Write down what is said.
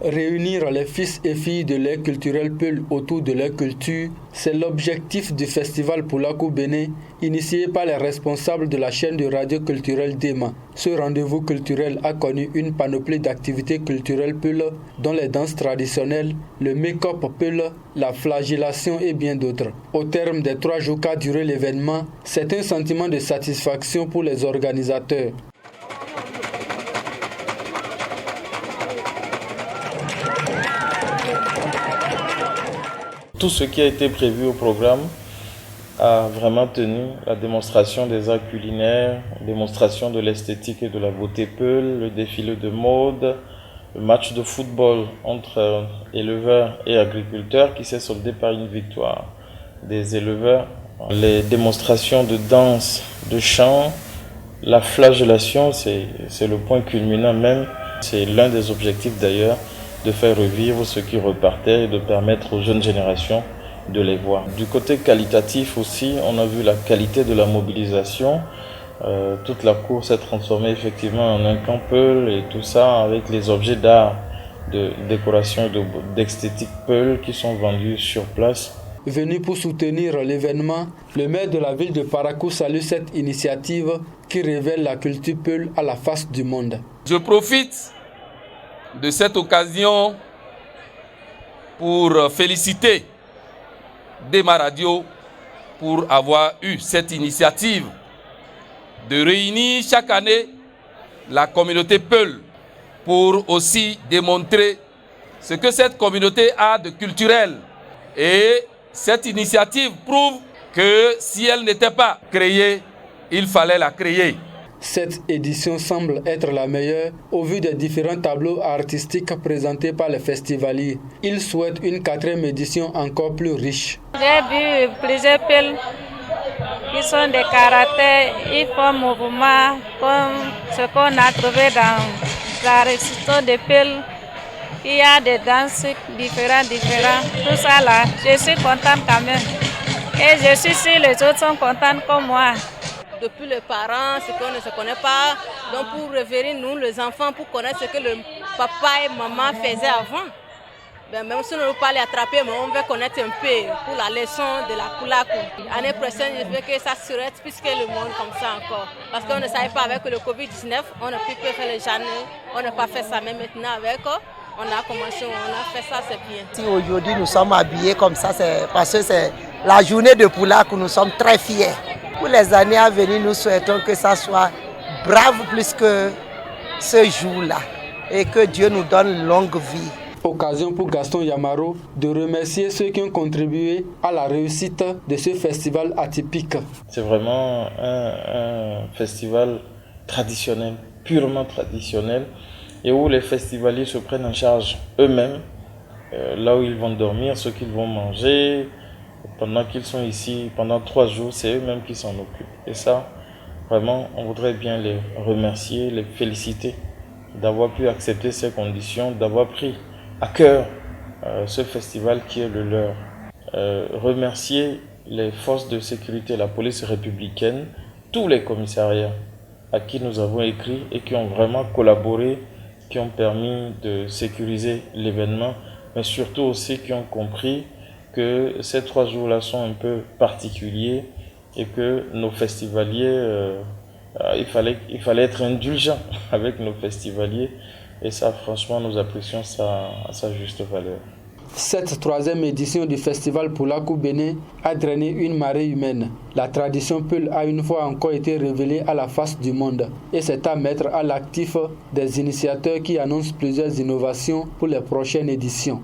Réunir les fils et filles de l'aire culturelle Peul autour de leur culture, c'est l'objectif du festival Poulakou Béné, initié par les responsables de la chaîne de radio culturelle DEMA. Ce rendez-vous culturel a connu une panoplie d'activités culturelles Peul, dont les danses traditionnelles, le make-up Peul, la flagellation et bien d'autres. Au terme des 3 jours qu'a duré l'événement, c'est un sentiment de satisfaction pour les organisateurs. Tout ce qui a été prévu au programme a vraiment tenu: la démonstration des arts culinaires, la démonstration de l'esthétique et de la beauté Peul, le défilé de mode, le match de football entre éleveurs et agriculteurs qui s'est soldé par une victoire des éleveurs, les démonstrations de danse, de chant, la flagellation, c'est le point culminant même, c'est l'un des objectifs d'ailleurs, de faire revivre ce qui repartait et de permettre aux jeunes générations de les voir. Du côté qualitatif aussi, on a vu la qualité de la mobilisation. Toute la cour s'est transformée effectivement en un camp Peul et tout ça avec les objets d'art, de décoration, d'esthétique Peul qui sont vendus sur place. Venu pour soutenir l'événement, le maire de la ville de Parakou salue cette initiative qui révèle la culture Peul à la face du monde. Je profite de cette occasion pour féliciter DEMA Radio pour avoir eu cette initiative de réunir chaque année la communauté Peul pour aussi démontrer ce que cette communauté a de culturel. Et cette initiative prouve que si elle n'était pas créée, il fallait la créer. Cette édition semble être la meilleure au vu des différents tableaux artistiques présentés par les festivaliers. Ils souhaitent une 4e édition encore plus riche. J'ai vu plusieurs Peuls qui sont des karatés, ils font mouvement comme ce qu'on a trouvé dans la récitation de Peuls. Il y a des danses différentes, tout ça là. Je suis contente quand même. Et je suis sûre les autres sont contents comme moi. Depuis les parents, ce qu'on ne se connaît pas, donc pour révéler nous les enfants, pour connaître ce que le papa et maman faisaient avant. Ben, même si on ne veut pas les attraper, mais on veut connaître un peu pour la leçon de la Poulakou. L'année prochaine, je veux que ça serait plus que le monde comme ça encore. Parce qu'on ne savait pas avec le Covid-19, on n'a pu faire les jeunes, on n'a pas fait ça, mais maintenant avec on a commencé, on a fait ça, c'est bien. Si aujourd'hui nous sommes habillés comme ça, c'est parce que c'est la journée de Poulakou, nous sommes très fiers. Pour les années à venir, nous souhaitons que ça soit brave plus que ce jour-là et que Dieu nous donne longue vie. Occasion pour Gaston Yamaro de remercier ceux qui ont contribué à la réussite de ce festival atypique. C'est vraiment un festival traditionnel, purement traditionnel, et où les festivaliers se prennent en charge eux-mêmes, là où ils vont dormir, ce qu'ils vont manger. Pendant qu'ils sont ici, pendant 3 jours, c'est eux-mêmes qui s'en occupent. Et ça, vraiment, on voudrait bien les remercier, les féliciter d'avoir pu accepter ces conditions, d'avoir pris à cœur ce festival qui est le leur. Remercier les forces de sécurité, la police républicaine, tous les commissariats à qui nous avons écrit et qui ont vraiment collaboré, qui ont permis de sécuriser l'événement, mais surtout aussi qui ont compris que ces 3 jours-là sont un peu particuliers et que nos festivaliers, il fallait être indulgent avec nos festivaliers. Et ça, franchement, nous apprécions ça à sa juste valeur. Cette 3e édition du festival Poulakou Béné a drainé une marée humaine. La tradition Peul a une fois encore été révélée à la face du monde. Et c'est à mettre à l'actif des initiateurs qui annoncent plusieurs innovations pour les prochaines éditions.